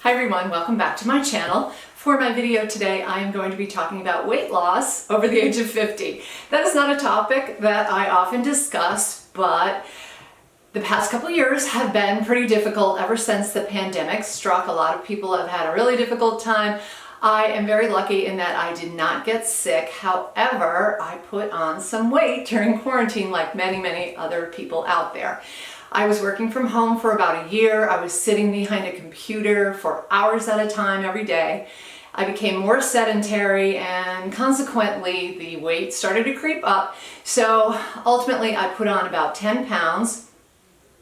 Hi everyone, welcome back to my channel. For my video today, I am going to be talking about weight loss over the age of 50. That is not a topic that I often discuss, but the past couple years have been pretty difficult ever since the pandemic struck. A lot of people have had a really difficult time. I am very lucky in that I did not get sick. However, I put on some weight during quarantine like many other people out there. I was working from home for about a year. I was sitting behind a computer for hours at a time every day. I became more sedentary and consequently the weight started to creep up. So ultimately I put on about 10 pounds.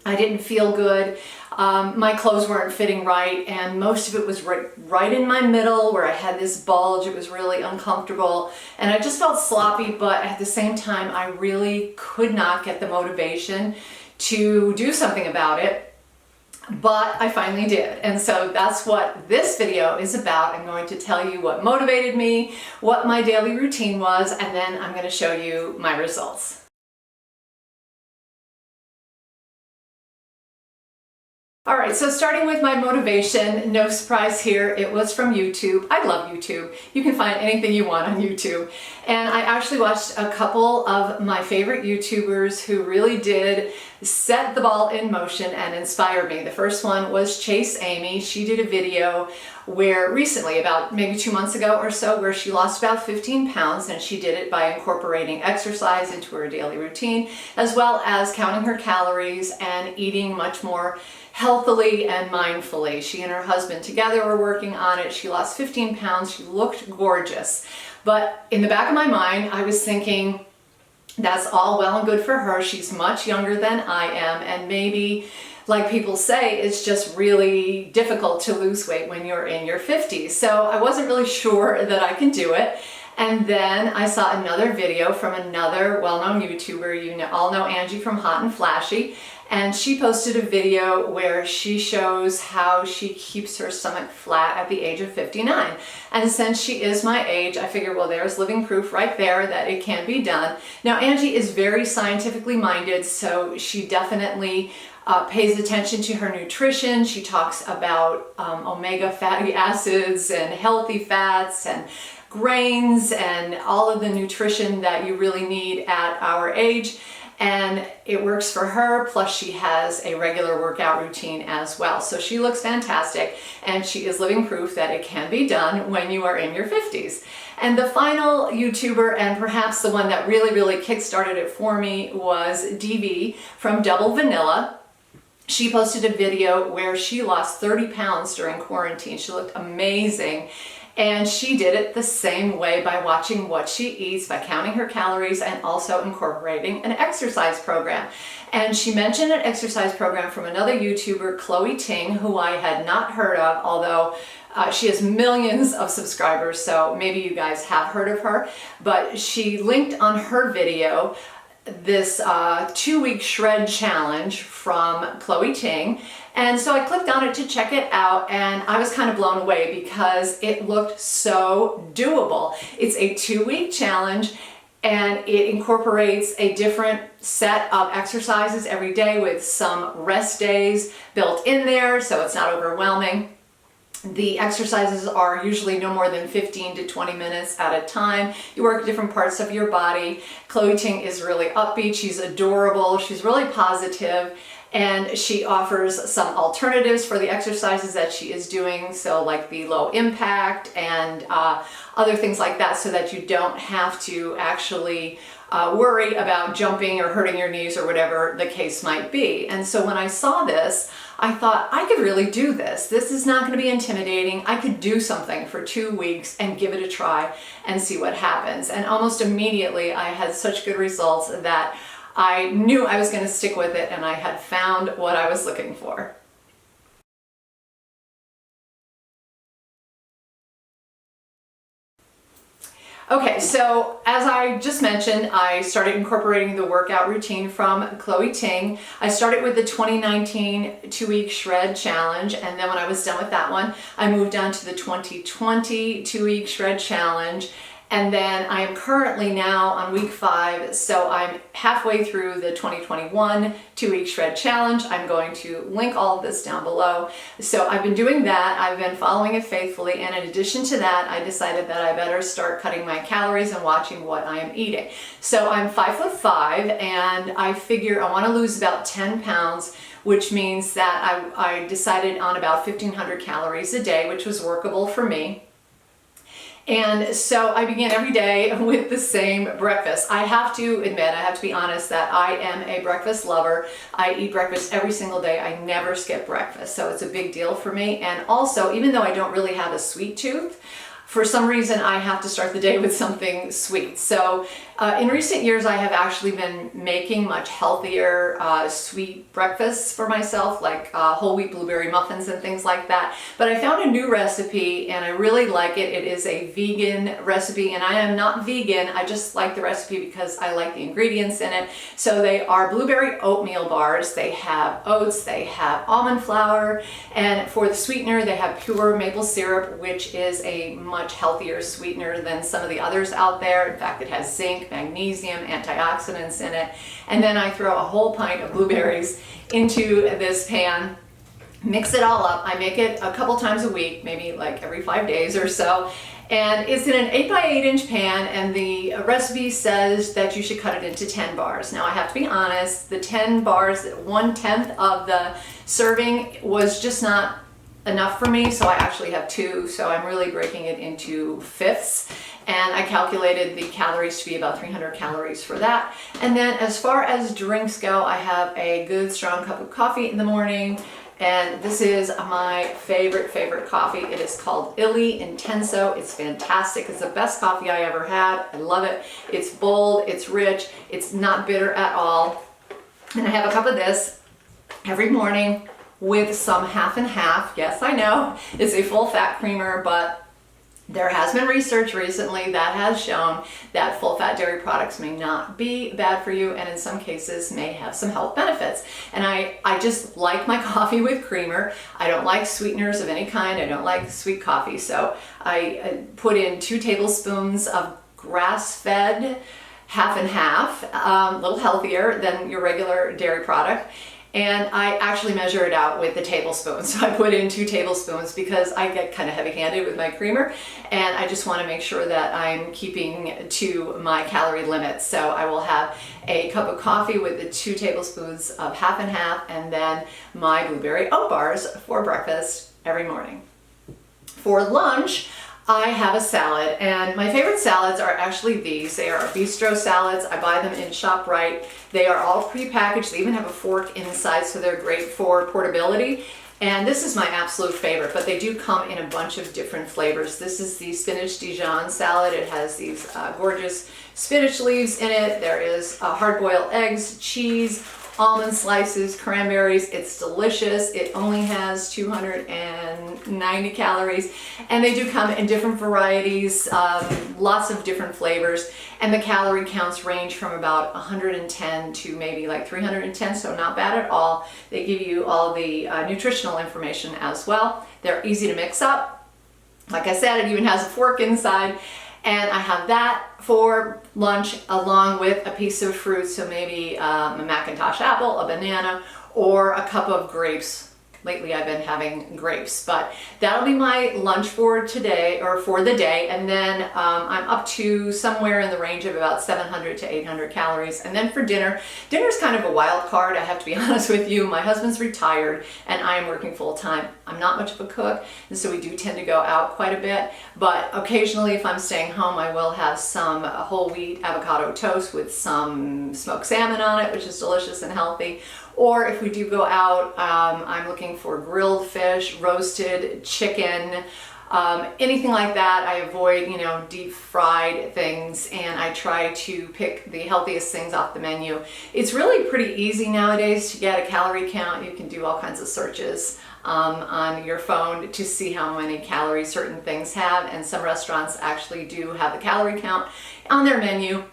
I didn't feel good. My clothes weren't fitting right, and most of it was right in my middle where I had this bulge. It was really uncomfortable and I just felt sloppy, but at the same time I really could not get the motivation to do something about it, but I finally did. And so that's what this video is about. I'm going to tell you what motivated me, what my daily routine was, and then I'm going to show you my results. All right, so starting with my motivation, no surprise here, it was from YouTube. I love YouTube. You can find anything you want on YouTube. And I actually watched a couple of my favorite YouTubers who really did set the ball in motion and inspire me. The first one was Chase Amy. She did a video where recently, about maybe 2 months ago or so, where she lost about 15 pounds, and she did it by incorporating exercise into her daily routine, as well as counting her calories and eating much more healthily and mindfully. She and her husband together were working on it. She lost 15 pounds. She looked gorgeous. But in the back of my mind, I was thinking, that's all well and good for her. She's much younger than I am, and maybe, like people say, it's just really difficult to lose weight when you're in your 50s. So I wasn't really sure that I can do it. And then I saw another video from another well-known YouTuber. You all know Angie from Hot and Flashy. And she posted a video where she shows how she keeps her stomach flat at the age of 59. And since she is my age, I figured, well, there's living proof right there that it can be done. Now, Angie is very scientifically minded, so she definitely pays attention to her nutrition. She talks about omega fatty acids and healthy fats and grains and all of the nutrition that you really need at our age. And it works for her, plus she has a regular workout routine as well. So she looks fantastic, and she is living proof that it can be done when you are in your 50s. And the final YouTuber, and perhaps the one that really kick-started it for me, was DV from Double Vanilla. She posted a video where she lost 30 pounds during quarantine. She looked amazing. And she did it the same way by watching what she eats, by counting her calories, and also incorporating an exercise program. And she mentioned an exercise program from another YouTuber, Chloe Ting, who I had not heard of, although she has millions of subscribers, so maybe you guys have heard of her. But she linked on her video this 2-week shred challenge from Chloe Ting. And so I clicked on it to check it out, and I was kind of blown away because it looked so doable. It's a 2-week challenge, and it incorporates a different set of exercises every day with some rest days built in there, so it's not overwhelming. The exercises are usually no more than 15 to 20 minutes at a time. You work different parts of your body. Chloe Ting is really upbeat. She's adorable. She's really positive. And she offers some alternatives for the exercises that she is doing, so like the low impact and other things like that, so that you don't have to actually worry about jumping or hurting your knees or whatever the case might be. And so when I saw this, I thought, I could really do this. This is not going to be intimidating. I could do something for 2 weeks and give it a try and see what happens. And almost immediately I had such good results that I knew I was going to stick with it, and I had found what I was looking for. Okay, so as I just mentioned, I started incorporating the workout routine from Chloe Ting. I started with the 2019 2-week shred challenge, and then when I was done with that one, I moved on to the 2020 2-week shred challenge. And then I am currently now on week 5, so I'm halfway through the 2021 2-week shred challenge. I'm going to link all of this down below. So I've been doing that. I've been following it faithfully. And in addition to that, I decided that I better start cutting my calories and watching what I am eating. So I'm 5'5", and I figure I want to lose about 10 pounds, which means that I decided on about 1,500 calories a day, which was workable for me. And so I begin every day with the same breakfast. I have to admit, I have to be honest, that I am a breakfast lover. I eat breakfast every single day. I never skip breakfast. So it's a big deal for me. And also, even though I don't really have a sweet tooth, for some reason, I have to start the day with something sweet. So in recent years, I have actually been making much healthier sweet breakfasts for myself, like whole wheat blueberry muffins and things like that. But I found a new recipe and I really like it. It is a vegan recipe, and I am not vegan. I just like the recipe because I like the ingredients in it. So they are blueberry oatmeal bars. They have oats, they have almond flour, and for the sweetener, they have pure maple syrup, which is a much healthier sweetener than some of the others out there. In fact, it has zinc, magnesium, antioxidants in it. And then I throw a whole pint of blueberries into this pan, mix it all up. I make it a couple times a week, maybe like every 5 days or so. And it's in an 8x8 inch pan, and the recipe says that you should cut it into 10 bars. Now I have to be honest, the 10 bars, 1/10 of the serving was just not enough for me, so I actually have 2, so I'm really breaking it into fifths, and I calculated the calories to be about 300 calories for that. And then as far as drinks go, I have a good strong cup of coffee in the morning, and this is my favorite coffee. It is called Illy Intenso. It's fantastic. It's the best coffee I ever had. I love it. It's bold, it's rich, it's not bitter at all. And I have a cup of this every morning with some half and half. Yes, I know it's a full fat creamer, but there has been research recently that has shown that full fat dairy products may not be bad for you, and in some cases may have some health benefits. And I just like my coffee with creamer. I don't like sweeteners of any kind. I don't like sweet coffee. So I put in 2 tablespoons of grass-fed half and half, a little healthier than your regular dairy product. And I actually measure it out with the tablespoon. So I put in 2 tablespoons because I get kind of heavy-handed with my creamer, and I just want to make sure that I'm keeping to my calorie limits. So I will have a cup of coffee with the 2 tablespoons of half and half, and then my blueberry oat bars for breakfast every morning. For lunch, I have a salad, and my favorite salads are actually these. They are bistro salads. I buy them in ShopRite. They are all pre-packaged. They even have a fork inside, so they're great for portability. And this is my absolute favorite, but they do come in a bunch of different flavors. This is the spinach Dijon salad. It has these gorgeous spinach leaves in it. There is hard-boiled eggs, cheese, almond slices, cranberries. It's delicious. It only has 290 calories, and they do come in different varieties, lots of different flavors, and the calorie counts range from about 110 to maybe like 310, so not bad at all. They give you all the nutritional information as well. They're easy to mix up. Like I said, it even has a fork inside. And I have that for lunch along with a piece of fruit, so maybe a Macintosh apple, a banana, or a cup of grapes. Lately I've been having grapes, but that'll be my lunch for today, or for the day. And then I'm up to somewhere in the range of about 700 to 800 calories. And then for dinner's kind of a wild card, I have to be honest with you. My husband's retired and I am working full time. I'm not much of a cook, and so we do tend to go out quite a bit. But occasionally, if I'm staying home, I will have some whole wheat avocado toast with some smoked salmon on it, which is delicious and healthy. Or if we do go out, I'm looking for grilled fish, roasted chicken, anything like that. I avoid, deep fried things, and I try to pick the healthiest things off the menu. It's really pretty easy nowadays to get a calorie count. You can do all kinds of searches on your phone to see how many calories certain things have, and some restaurants actually do have the calorie count on their menu.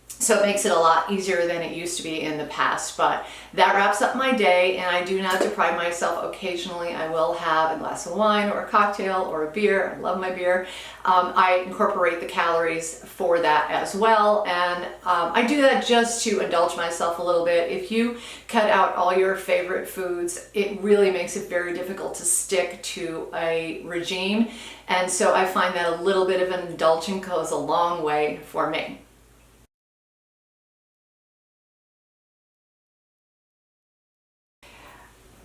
So it makes it a lot easier than it used to be in the past. But that wraps up my day, and I do not deprive myself. Occasionally I will have a glass of wine or a cocktail or a beer. I love my beer. I incorporate the calories for that as well, and I do that just to indulge myself a little bit. If you cut out all your favorite foods, it really makes it very difficult to stick to a regime, and so I find that a little bit of an indulgence goes a long way for me.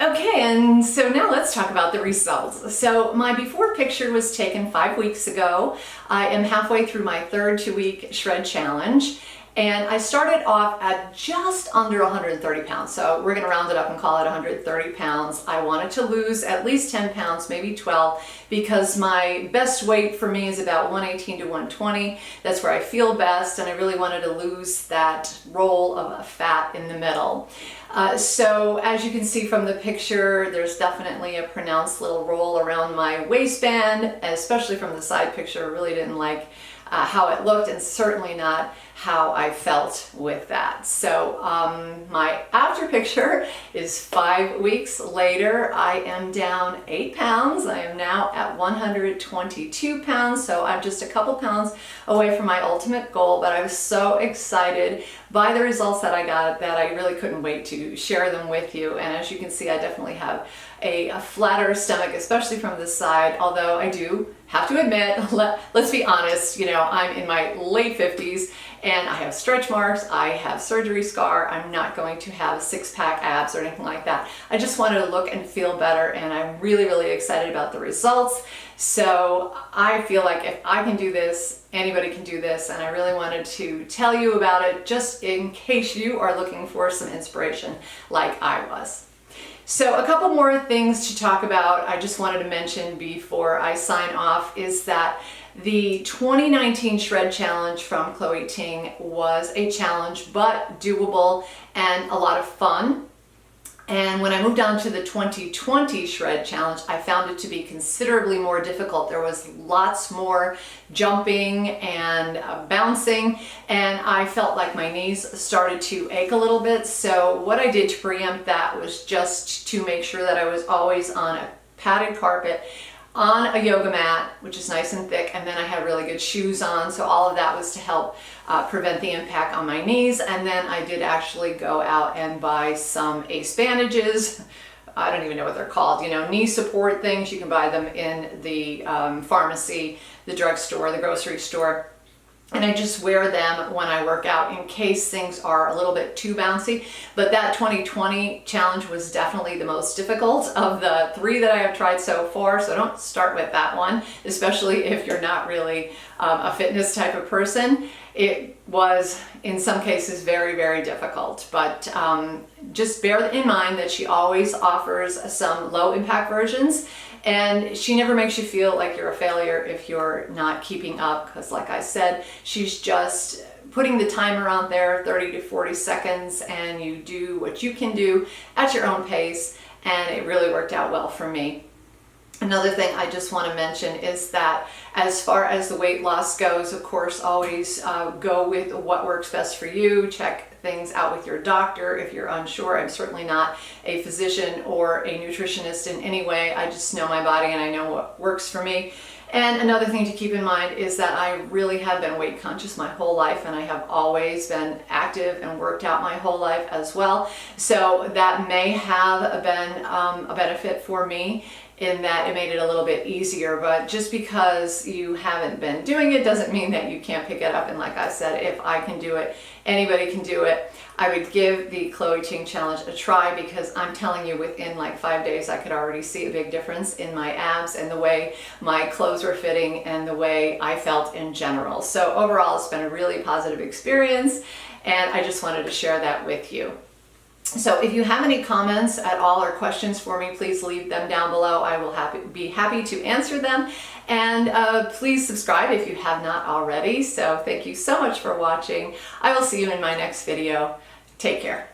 Okay, and so now let's talk about the results. So my before picture was taken 5 weeks ago. I am halfway through my third 2-week shred challenge, and I started off at just under 130 pounds. So we're gonna round it up and call it 130 pounds. I wanted to lose at least 10 pounds, maybe 12, because my best weight for me is about 118 to 120. That's where I feel best, and I really wanted to lose that roll of fat in the middle. So as you can see from the picture, there's definitely a pronounced little roll around my waistband, especially from the side picture. I really didn't like how it looked, and certainly not how I felt with that. So my after picture is 5 weeks later. I am down 8 pounds. I am now at 122 pounds. So I'm just a couple pounds away from my ultimate goal, but I was so excited by the results that I got that I really couldn't wait to share them with you. And as you can see, I definitely have a flatter stomach, especially from the side, although I do have to admit, let's be honest, you know, I'm in my late 50s and I have stretch marks, I have surgery scar. I'm not going to have six-pack abs or anything like that. I just wanted to look and feel better, and I'm really, really excited about the results. So I feel like if I can do this, anybody can do this, and I really wanted to tell you about it just in case you are looking for some inspiration like I was. So a couple more things to talk about I just wanted to mention before I sign off is that the 2019 Shred Challenge from Chloe Ting was a challenge, but doable and a lot of fun. And when I moved on to the 2020 Shred Challenge, I found it to be considerably more difficult. There was lots more jumping and bouncing, and I felt like my knees started to ache a little bit. So what I did to preempt that was just to make sure that I was always on a padded carpet, on a yoga mat, which is nice and thick, and then I had really good shoes on. So all of that was to help prevent the impact on my knees. And then I did actually go out and buy some ACE bandages. I don't even know what they're called, you know, knee support things. You can buy them in the pharmacy, the drugstore, the grocery store. And I just wear them when I work out in case things are a little bit too bouncy. But that 2020 challenge was definitely the most difficult of the 3 that I have tried so far. So don't start with that one, especially if you're not really a fitness type of person. It was in some cases very, very difficult, but just bear in mind that she always offers some low impact versions. And she never makes you feel like you're a failure if you're not keeping up, because like I said, she's just putting the timer out there, 30 to 40 seconds, and you do what you can do at your own pace, and it really worked out well for me. Another thing I just want to mention is that as far as the weight loss goes, of course, always go with what works best for you. Check things out with your doctor if you're unsure. I'm certainly not a physician or a nutritionist in any way. I just know my body and I know what works for me. And another thing to keep in mind is that I really have been weight conscious my whole life, and I have always been active and worked out my whole life as well. So that may have been a benefit for me in that it made it a little bit easier, but just because you haven't been doing it doesn't mean that you can't pick it up. And like I said, if I can do it, anybody can do it. I would give the Chloe Ting challenge a try, because I'm telling you, within like 5 days, I could already see a big difference in my abs and the way my clothes were fitting and the way I felt in general. So overall, it's been a really positive experience, and I just wanted to share that with you. So if you have any comments at all or questions for me, please leave them down below. I will be happy to answer them. And please subscribe if you have not already. So thank you so much for watching. I will see you in my next video. Take care.